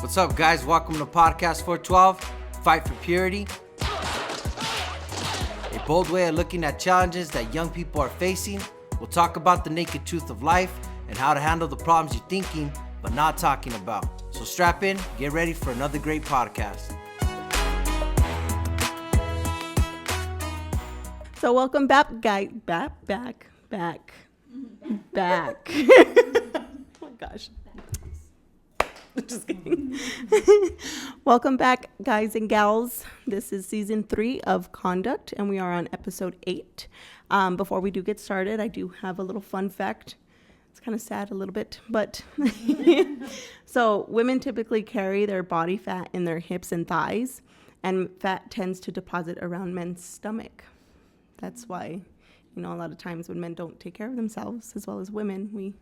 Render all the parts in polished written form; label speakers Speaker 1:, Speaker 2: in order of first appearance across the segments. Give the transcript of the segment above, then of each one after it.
Speaker 1: What's up, guys? Welcome to Podcast 412, Fight for Purity. A bold way of looking at challenges that young people are facing. We'll talk about the naked truth of life and how to handle the problems you're thinking but not talking about. So strap in, get ready for another great podcast.
Speaker 2: So welcome back, guys. Back. Oh my gosh. Just kidding. Welcome back, guys and gals. This is season 3 of Conduct, and we are on episode 8. Before we do get started, I do have a little fun fact. It's kind of sad a little bit, but so women typically carry their body fat in their hips and thighs, and fat tends to deposit around men's stomach. That's why, a lot of times when men don't take care of themselves, as well as women, we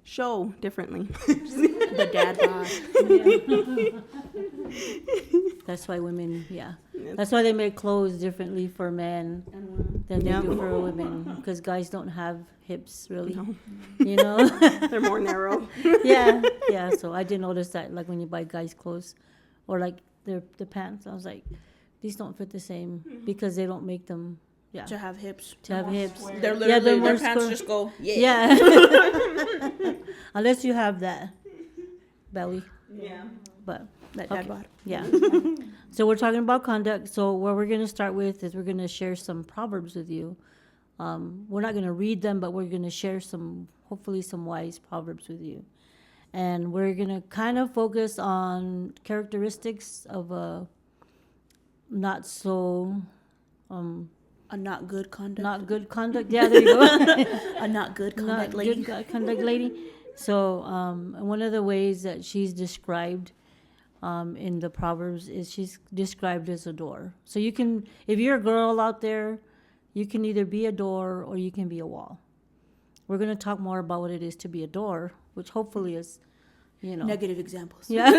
Speaker 2: show differently.
Speaker 3: The dad bod. Yeah. That's why women, That's why they make clothes differently for men than they do for women. Because guys don't have hips, really.
Speaker 2: No. They're more narrow.
Speaker 3: Yeah. So I did notice that, like, when you buy guys' clothes or, like, the pants, I was like, these don't fit the same because they don't make them. Yeah.
Speaker 4: To have hips.
Speaker 3: They're
Speaker 4: literally, their pants just go,
Speaker 3: Yeah. Unless you have that belly.
Speaker 2: Yeah.
Speaker 3: But,
Speaker 4: that dad bod.
Speaker 3: Yeah. So we're talking about conduct. So what we're going to start with is we're going to share some proverbs with you. We're not going to read them, but we're going to share hopefully some wise proverbs with you. And we're going to kind of focus on characteristics of a not so...
Speaker 4: A not good conduct.
Speaker 3: Not good conduct. Yeah, there you go.
Speaker 4: A not good conduct lady.
Speaker 3: Good conduct lady. So one of the ways that she's described in the Proverbs is she's described as a door. So you can, if you're a girl out there, you can either be a door or you can be a wall. We're going to talk more about what it is to be a door, which hopefully is,
Speaker 4: Negative examples.
Speaker 3: Yeah.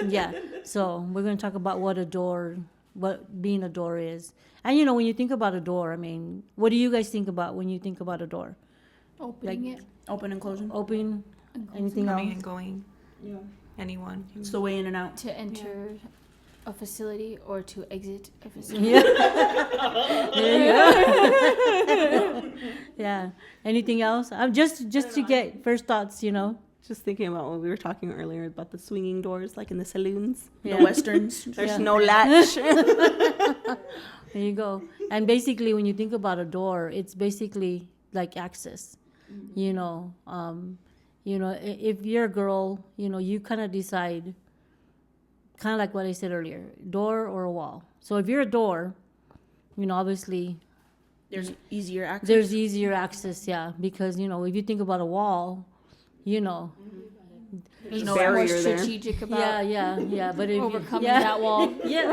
Speaker 3: Yeah. So we're going to talk about what being a door is. And, when you think about a door, I mean, what do you guys think about when you think about a door?
Speaker 5: Opening it.
Speaker 4: Open and closing.
Speaker 3: Open, anything
Speaker 5: Coming
Speaker 3: else?
Speaker 5: and going. Yeah. Anyone.
Speaker 4: It's the way in and out.
Speaker 5: To enter a facility or to exit a facility.
Speaker 3: Yeah. Yeah. Anything else? Just to get first thoughts,
Speaker 2: Just thinking about what we were talking earlier about the swinging doors, like in the saloons.
Speaker 4: The westerns.
Speaker 2: There's no latch.
Speaker 3: There you go. And basically, when you think about a door, it's basically like access. If you're a girl, you kind of decide, kind of like what I said earlier, door or a wall. So if you're a door, obviously
Speaker 4: There's easier access.
Speaker 3: there's easier access, because if you think about a wall,
Speaker 5: There's
Speaker 2: no
Speaker 5: more
Speaker 2: barrier there.
Speaker 5: strategic about
Speaker 3: yeah. But if
Speaker 5: overcoming that wall.
Speaker 3: Yeah,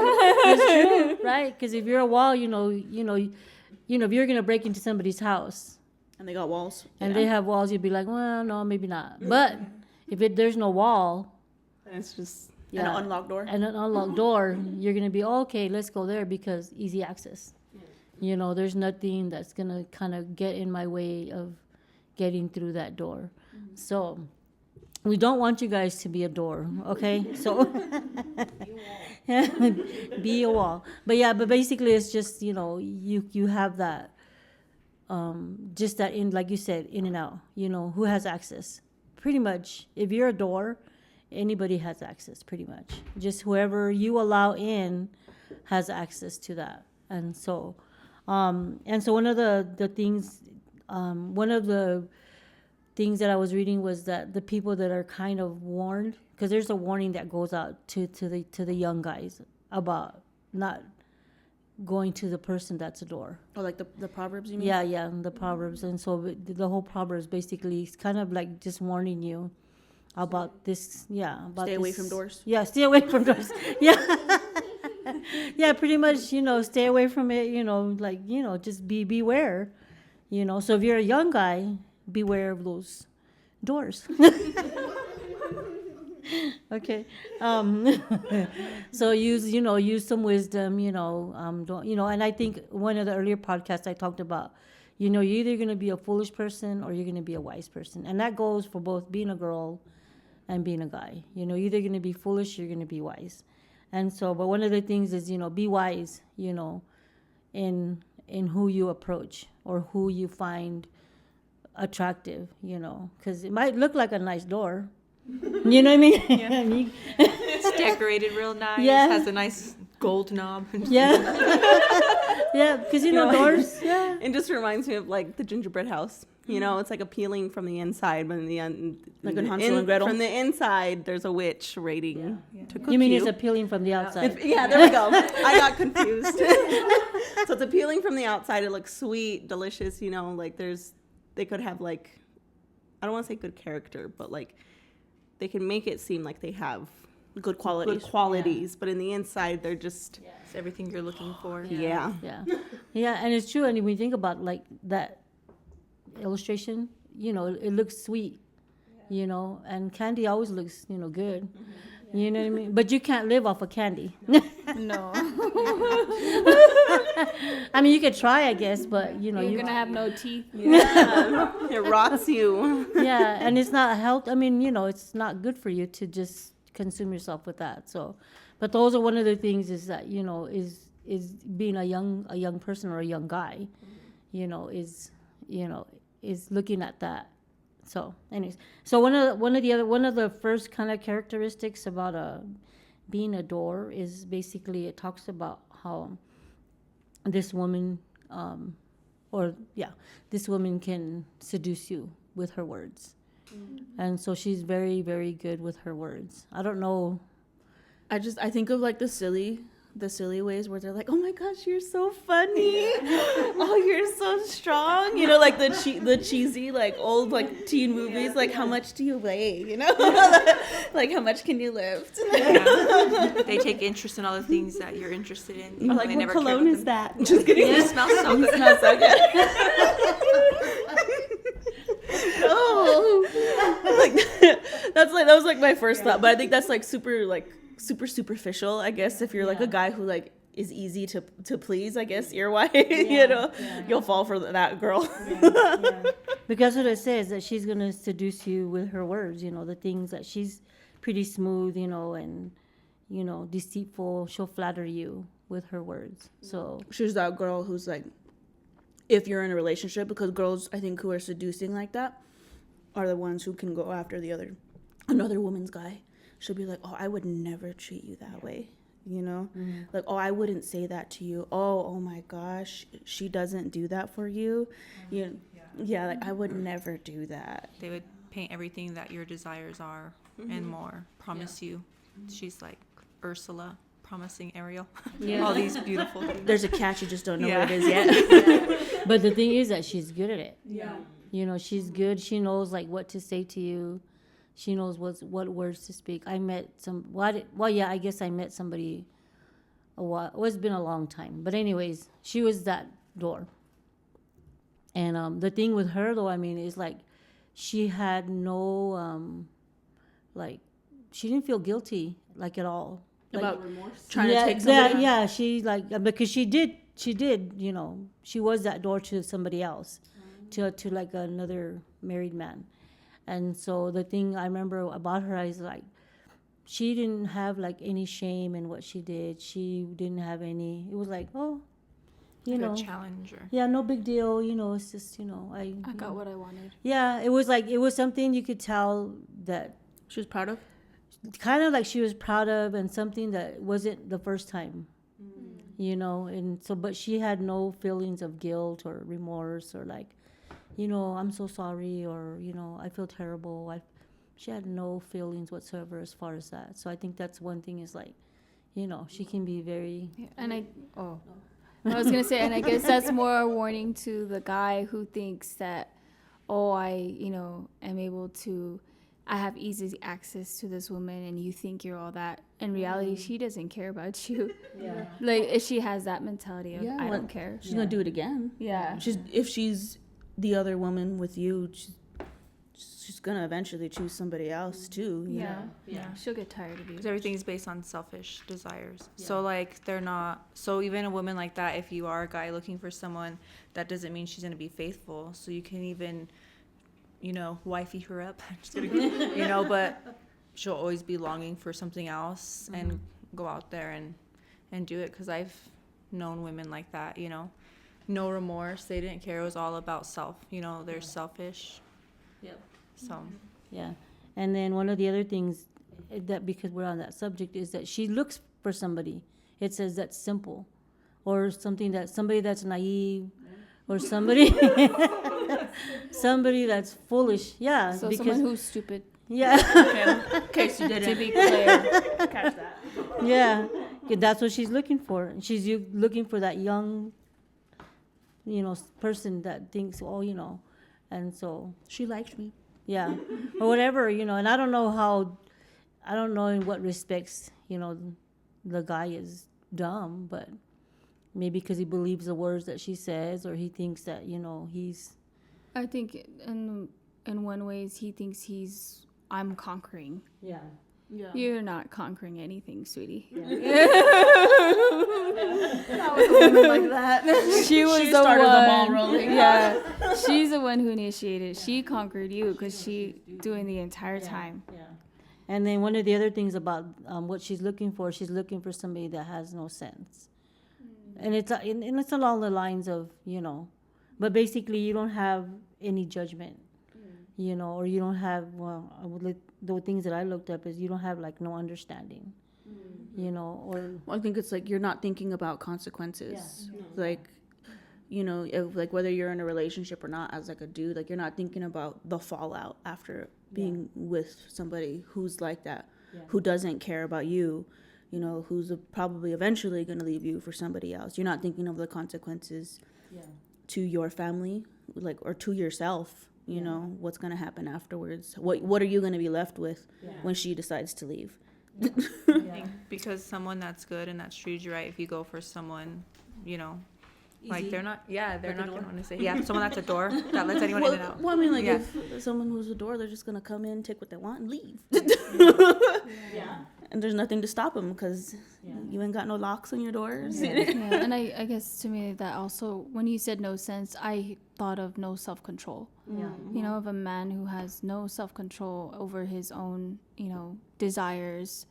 Speaker 3: that's true, right? Because if you're a wall, if you're gonna break into somebody's house
Speaker 4: And they got walls.
Speaker 3: and they have walls, you'd be like, well, no, maybe not. But if there's no wall,
Speaker 2: It's just
Speaker 4: And an unlocked door.
Speaker 3: and an unlocked door, you're gonna be okay. Let's go there because easy access. There's nothing that's gonna kind of get in my way of getting through that door. So we don't want you guys to be a door, okay? So be a wall. But basically it's just, you have that, just that in, like you said, in and out, who has access. Pretty much, if you're a door, anybody has access, pretty much. Just whoever you allow in has access to that. And so one of the things that I was reading was that the people that are kind of warned, because there's a warning that goes out to the young guys about not going to the person that's a door.
Speaker 4: Or like the Proverbs, you mean?
Speaker 3: Yeah, the Proverbs. And so the whole Proverbs basically is kind of like just warning you about this, about
Speaker 4: Stay away from doors.
Speaker 3: Yeah, stay away from doors. Yeah. Yeah, pretty much, stay away from it, just beware. So if you're a young guy, beware of those doors. Okay. So use some wisdom, don't, and I think one of the earlier podcasts I talked about, you're either going to be a foolish person or you're going to be a wise person. And that goes for both being a girl and being a guy. You know, either going to be foolish or you're going to be wise. And so, but one of the things is, you know, be wise, you know, in who you approach or who you find attractive, you know, because it might look like a nice door. You know what I mean? Yeah.
Speaker 6: It's decorated real nice.
Speaker 3: Yeah.
Speaker 6: Has a nice gold knob.
Speaker 3: Yeah. Yeah, because, you know, doors. Yeah.
Speaker 2: It just reminds me of like the gingerbread house. You know, it's like appealing from the inside, but in the
Speaker 4: Like in Hansel and Gretel?
Speaker 2: From the inside, there's a witch waiting to cook
Speaker 3: You mean it's appealing from the outside?
Speaker 2: Yeah, there we go. I got confused. So it's appealing from the outside. It looks sweet, delicious. You know, like they could have like, I don't want to say good character, but like they can make it seem like they have
Speaker 4: Good qualities.
Speaker 2: good qualities, but in the inside they're just
Speaker 6: It's everything you're looking for.
Speaker 2: yeah.
Speaker 3: Yeah, and it's true. And when you think about like that illustration, you know, it looks sweet, you know, and candy always looks, you know, good. You know what I mean? But you can't live off of candy.
Speaker 5: No.
Speaker 3: I mean, you could try, I guess, but you know,
Speaker 5: You're gonna have no teeth.
Speaker 2: Yeah. It rots you.
Speaker 3: yeah, and it's not health. I mean, you know, it's not good for you to just consume yourself with that. So, but those are one of the things is that, you know, is being a young person or a young guy, you know, is looking at that. So, anyways, so one of the first kind of characteristics about being a door is basically it talks about how this woman this woman can seduce you with her words. And so she's very, very good with her words. I don't know.
Speaker 4: I think of like the silly ways where they're like, oh my gosh, you're so funny. Oh, you're so strong. You know, like the cheesy, like old, like teen movies, like how much do you weigh? You know, like how much can you lift?
Speaker 6: Yeah. They take interest in all the things that you're interested in.
Speaker 2: Or like,
Speaker 6: They
Speaker 2: what
Speaker 6: never care
Speaker 2: cologne
Speaker 6: about
Speaker 2: is
Speaker 6: them.
Speaker 2: that? Just kidding.
Speaker 6: It smells so good.
Speaker 4: Smells so good. Oh, that was like my first thought, but I think that's like super superficial, I guess. If you're like a guy who like is easy to please, I guess ear-wise, you know, you'll fall for that girl.
Speaker 3: Because what it says that she's gonna seduce you with her words, you know, the things that she's pretty smooth, you know, and you know, deceitful. She'll flatter you with her words. So
Speaker 4: She's that girl who's like, if you're in a relationship, because girls I think who are seducing like that are the ones who can go after another woman's guy. She'll be like, oh, I would never treat you that way, you know? Like, oh, I wouldn't say that to you. Oh my gosh, she doesn't do that for you. Yeah, like, I would never do that.
Speaker 6: They would paint everything that your desires are and more. Promise you. She's like Ursula promising Ariel. All these beautiful things.
Speaker 4: There's a catch, you just don't know what it is yet.
Speaker 3: but the thing is that she's good at it. Yeah. You know, she's good. She knows like what to say to you. She knows what words to speak. I met I guess I met somebody a while. It's been a long time. But anyways, she was that door. And the thing with her, though, I mean, is like she had no, like, she didn't feel guilty, like, at all. Like,
Speaker 4: About remorse? Trying to take somebody.
Speaker 3: Yeah, she, like, because she did, you know, she was that door to somebody else, to like another married man. And so the thing I remember about her is like, she didn't have like any shame in what she did. She didn't have any, it was like, oh, you know.
Speaker 6: Challenger.
Speaker 3: Yeah, no big deal. You know, it's just, you know,
Speaker 5: I got what I wanted.
Speaker 3: Yeah, it was like, it was something you could tell that
Speaker 4: She was proud of?
Speaker 3: kind of like she was proud of, and something that wasn't the first time, you know. And so, but she had no feelings of guilt or remorse or like, you know, I'm so sorry, or, you know, I feel terrible. She had no feelings whatsoever as far as that. So I think that's one thing is like, you know, she can be very...
Speaker 5: Yeah, and I was going to say, and I guess that's more a warning to the guy who thinks that, oh, I have easy access to this woman, and you think you're all that. In reality, she doesn't care about you. Yeah. Like, if she has that mentality of, I don't care.
Speaker 4: She's going to do it again.
Speaker 5: Yeah.
Speaker 4: If she's the other woman with you, she's gonna eventually choose somebody else too. You know?
Speaker 5: Yeah. She'll get tired of you.
Speaker 6: Because everything's based on selfish desires. Yeah. So, like, they're not... So, even a woman like that, if you are a guy looking for someone, that doesn't mean she's going to be faithful. So, you can even, you know, wifey her up. Just kidding. You know, but she'll always be longing for something else and go out there and do it, because I've known women like that, you know, no remorse, they didn't care, it was all about self, you know, they're selfish.
Speaker 3: Yep.
Speaker 6: So
Speaker 3: Yeah. And then one of the other things that, because we're on that subject, is that she looks for somebody. It says that's simple, or somebody that's naive, or somebody that's foolish. Yeah.
Speaker 5: So
Speaker 3: because,
Speaker 5: someone who's stupid.
Speaker 3: yeah.
Speaker 4: In case you didn't
Speaker 5: To be clear.
Speaker 4: catch that.
Speaker 3: Yeah. That's what she's looking for. She's looking for that young, you know, person that thinks, oh, you know, and so.
Speaker 4: She liked me.
Speaker 3: Yeah, or whatever, you know. And I don't know in what respects, you know, the guy is dumb, but maybe because he believes the words that she says, or he thinks that, you know, he's.
Speaker 5: I think in one ways he thinks I'm conquering.
Speaker 3: Yeah.
Speaker 4: Yeah.
Speaker 5: You're not conquering anything, sweetie.
Speaker 4: That was a woman like that.
Speaker 5: She was
Speaker 4: She
Speaker 5: the
Speaker 4: started
Speaker 5: one.
Speaker 4: the ball rolling.
Speaker 5: Yeah, she's the one who initiated. She conquered you because she doing the entire time.
Speaker 3: Yeah. And then one of the other things about what she's looking for somebody that has no sense. And it's along the lines of, you know, but basically you don't have any judgment, you know, or you don't have, the things that I looked up is you don't have like no understanding, you know, or.
Speaker 4: Well, I think it's like you're not thinking about consequences. Like, you know, if, like whether you're in a relationship or not, as like a dude, like you're not thinking about the fallout after being with somebody who's like that, who doesn't care about you, you know, who's probably eventually going to leave you for somebody else. You're not thinking of the consequences to your family, like, or to yourself. You know, what's going to happen afterwards? What are you going to be left with when she decides to leave?
Speaker 6: I think because someone that's good and that's treated you right, if you go for someone, you know, like they're not not going to want to say, someone that's a door that lets anyone in and out.
Speaker 4: Well, I mean, like if someone who's a door, they're just going to come in, take what they want, and leave. And there's nothing to stop them because you ain't got no locks on your doors.
Speaker 5: And I guess to me that also, when you said no sense, I thought of no self-control.
Speaker 3: Yeah.
Speaker 5: You know, of a man who has no self-control over his own, you know, desires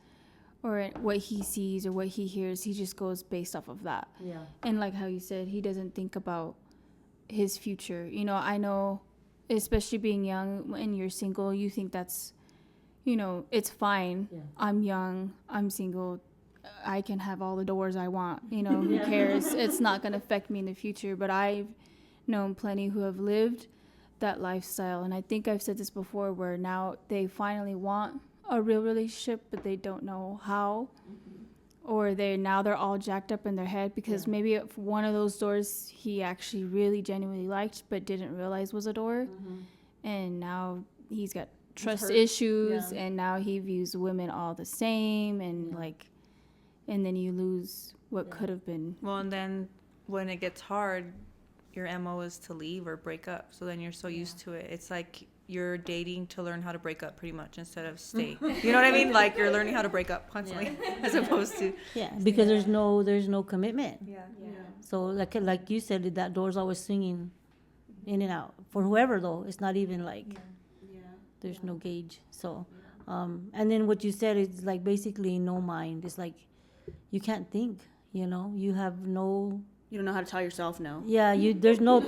Speaker 5: or what he sees or what he hears. He just goes based off of that.
Speaker 3: Yeah.
Speaker 5: And like how you said, he doesn't think about his future. You know, I know, especially being young and you're single, you think that's, you know, it's fine.
Speaker 3: Yeah.
Speaker 5: I'm young, I'm single, I can have all the doors I want. You know, who cares? It's not going to affect me in the future. But I've known plenty who have lived that lifestyle. And I think I've said this before, where now they finally want a real relationship, but they don't know how. Or they're all jacked up in their head because maybe if one of those doors he actually really genuinely liked but didn't realize was a door. And now he's got trust issues and now he views women all the same and like, and then you lose what could have been.
Speaker 6: Well, and then when it gets hard, your MO is to leave or break up. So then you're so used to it. It's like you're dating to learn how to break up pretty much instead of stay. You know what I mean? Like you're learning how to break up constantly as opposed to.
Speaker 3: Yeah, because there's no commitment.
Speaker 6: Yeah.
Speaker 3: So like you said, that door's always swinging in and out. For whoever though, it's not even like there's no gauge. So, and then what you said is like basically no mind. It's like you can't think. You know, you have no.
Speaker 4: You don't know how to tell yourself no.
Speaker 3: Yeah, there's no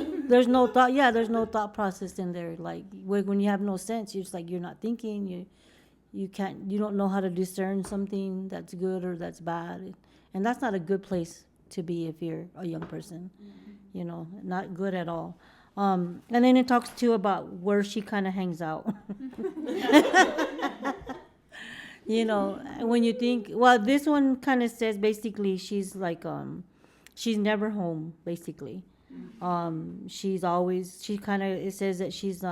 Speaker 3: thought. Yeah, there's no thought process in there. Like when you have no sense, you're just like you're not thinking. You don't know how to discern something that's good or that's bad, and that's not a good place to be if you're a young person. You know, not good at all. And then it talks too about where she kind of hangs out. You know, when you think, well, this one kind of says basically she's like, she's never home, basically. It says that she's,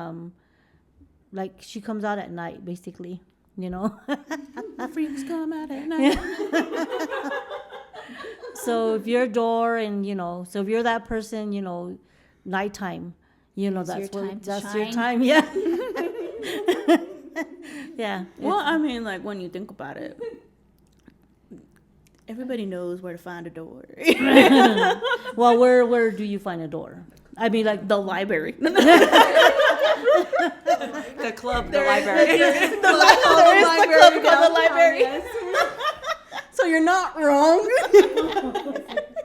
Speaker 3: like she comes out at night, basically, you know.
Speaker 4: Freaks come out at night.
Speaker 3: So if you're a door and, you know, so if you're that person, you know, nighttime, you know, that's your time. Yeah. Yeah.
Speaker 4: Well, I mean, like when you think about it, everybody knows where to find a door.
Speaker 3: Well, where do you find a door? I mean, like
Speaker 4: The library.
Speaker 6: The club, the library.
Speaker 4: There is
Speaker 2: library.
Speaker 4: called the library.
Speaker 2: Yes. So you're not wrong.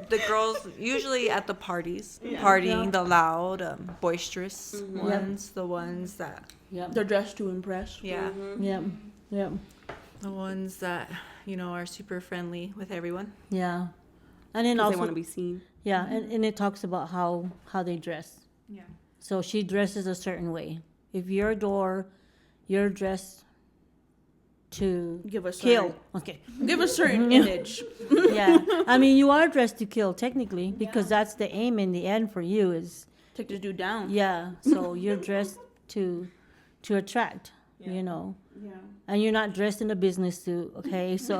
Speaker 6: The girls usually at the parties, partying, the loud, boisterous ones, the ones that,
Speaker 3: Yep.
Speaker 4: They're dressed to impress.
Speaker 6: yeah,
Speaker 3: Yep. Yep.
Speaker 6: the ones that, are super friendly with everyone.
Speaker 3: Yeah. And then
Speaker 2: They
Speaker 3: also,
Speaker 2: want to be seen.
Speaker 3: yeah, and it talks about how they dress.
Speaker 6: Yeah.
Speaker 3: So she dresses a certain way. If you're a door, you're dressed to
Speaker 4: Give a
Speaker 3: kill.
Speaker 4: certain,
Speaker 3: Okay.
Speaker 4: give a certain image.
Speaker 3: Yeah. I mean, you are dressed to kill technically because that's the aim in the end for you is,
Speaker 4: Take the dude down.
Speaker 3: yeah. So you're dressed to attract,
Speaker 4: Yeah.
Speaker 3: and you're not dressed in a business suit. Okay. So,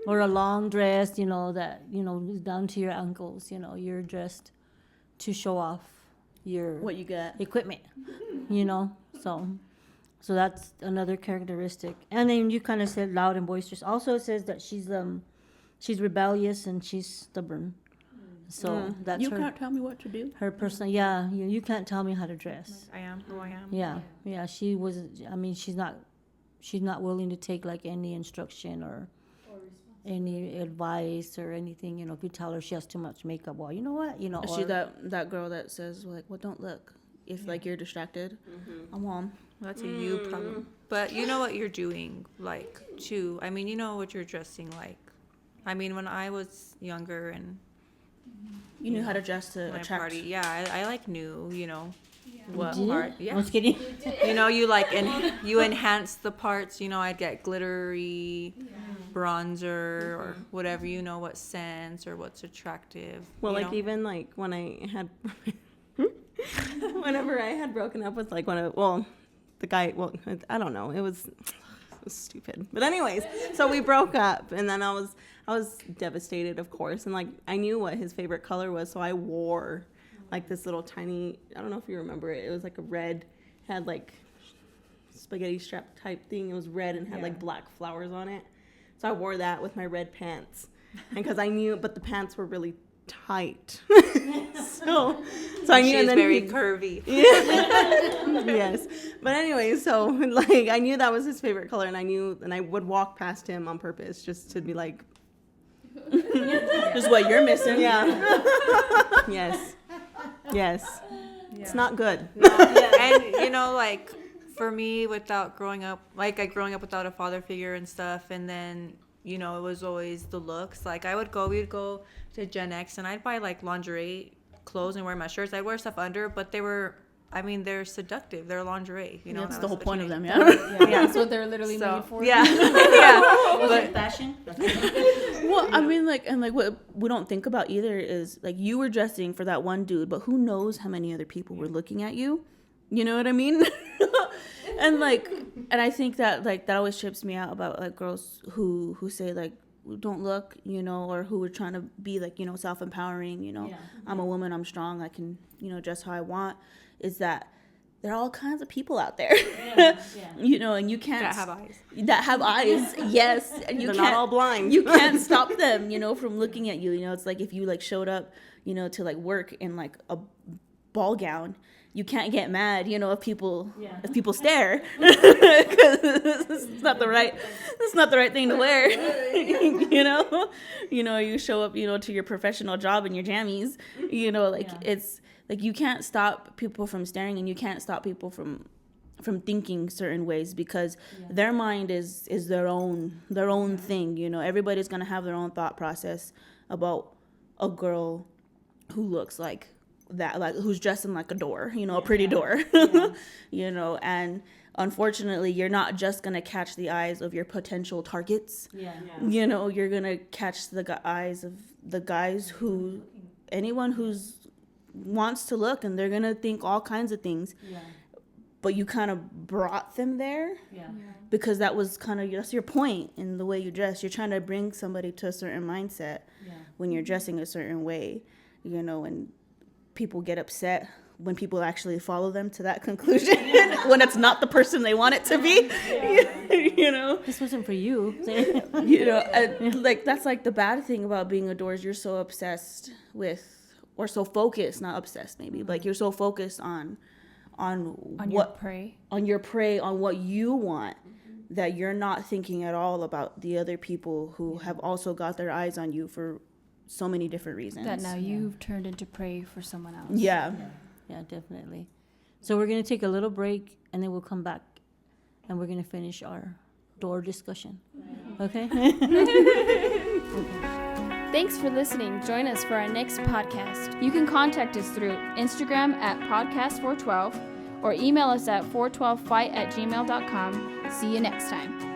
Speaker 3: or a long dress, that, is down to your ankles, you're dressed to show off your
Speaker 4: What you got?
Speaker 3: equipment, so that's another characteristic. And then you kind of said loud and boisterous. Also, it says that she's rebellious and she's stubborn. So that's
Speaker 4: You
Speaker 3: her
Speaker 4: can't tell me what to do.
Speaker 3: her person. Yeah, you can't tell me how to dress.
Speaker 6: I am who I am.
Speaker 3: Yeah. She was. I mean, she's not willing to take like any instruction or any advice or anything. If you tell her she has too much makeup, well, you know what,
Speaker 4: Is
Speaker 3: or,
Speaker 4: she that girl that says like, well, don't look if like you're distracted? I'm mom.
Speaker 6: That's a you problem. But you know what you're doing, like, too. I mean, you know what you're dressing like. I mean, when I was younger and
Speaker 4: You knew how to dress to
Speaker 6: my
Speaker 4: attract.
Speaker 6: party, yeah, I like knew, what
Speaker 3: Did?
Speaker 6: part.
Speaker 3: I
Speaker 6: Yeah.
Speaker 3: was kidding.
Speaker 6: You like, you enhance the parts, I'd get glittery bronzer or whatever, what scents or what's attractive.
Speaker 2: Well,
Speaker 6: you
Speaker 2: like
Speaker 6: know?
Speaker 2: even like when I had, whenever I had broken up with like the guy. Well, I don't know. It was stupid. But anyways, so we broke up, and then I was devastated, of course, and like I knew what his favorite color was, so I wore like this little tiny. I don't know if you remember it. It was like a red, had like spaghetti strap type thing. It was red and had like black flowers on it. So I wore that with my red pants, and because I knew, but the pants were really tight. so I knew.
Speaker 6: She's
Speaker 2: and then
Speaker 6: very curvy.
Speaker 2: Yes, but anyway, so like I knew that was his favorite color, and I would walk past him on purpose just to be like,
Speaker 4: This is what you're missing.
Speaker 2: yeah, yes. It's not good.
Speaker 6: And like for me, without growing up, growing up without a father figure and stuff, and then it was always the looks. Like we'd go to Gen X, and I'd buy like lingerie clothes and wear my shirts. I'd wear stuff under, but they're seductive. They're lingerie.
Speaker 4: That's
Speaker 6: that
Speaker 4: the
Speaker 6: was
Speaker 4: whole point of
Speaker 6: teenage-
Speaker 4: them. Yeah.
Speaker 5: That's what they're literally made for.
Speaker 6: Yeah, yeah.
Speaker 3: Was it fashion?
Speaker 4: Well, I mean, what we don't think about either is like you were dressing for that one dude, but who knows how many other people were looking at you? You know what I mean? and I think that that always trips me out about like girls who say like don't look, or who are trying to be like self-empowering. I'm a woman, I'm strong, I can dress how I want. Is that there are all kinds of people out there, and you can't
Speaker 6: That have eyes.
Speaker 4: Yes, and you
Speaker 2: They're
Speaker 4: can't
Speaker 2: not all blind.
Speaker 4: You can't stop them, from looking at you. It's like if you like showed up, to like work in like a ball gown, you can't get mad, if people stare, because it's not the right thing to wear, you show up, to your professional job in your jammies, it's like you can't stop people from staring, and you can't stop people from thinking certain ways because their mind is their own thing. Everybody's gonna have their own thought process about a girl who looks like that, like who's dressing like a door, a pretty door, and unfortunately you're not just gonna catch the eyes of your potential targets. You're gonna catch the eyes of the guys anyone who's wants to look, and they're gonna think all kinds of things. But you kind of brought them there because that's your point in the way you dress. You're trying to bring somebody to a certain mindset when you're dressing a certain way, and people get upset when people actually follow them to that conclusion when it's not the person they want it to be.
Speaker 3: This wasn't for you.
Speaker 4: And, like that's like the bad thing about being a door is you're so obsessed with, or so focused, not obsessed maybe, but like you're so focused on
Speaker 5: your prey,
Speaker 4: on what you want, that you're not thinking at all about the other people who have also got their eyes on you for so many different reasons.
Speaker 5: That now you've turned into prey for someone else.
Speaker 4: Yeah.
Speaker 3: Yeah, definitely. So we're going to take a little break, and then we'll come back, and we're going to finish our door discussion. Okay?
Speaker 5: Thanks for listening. Join us for our next podcast. You can contact us through Instagram at podcast412 or email us at 412fight@gmail.com. See you next time.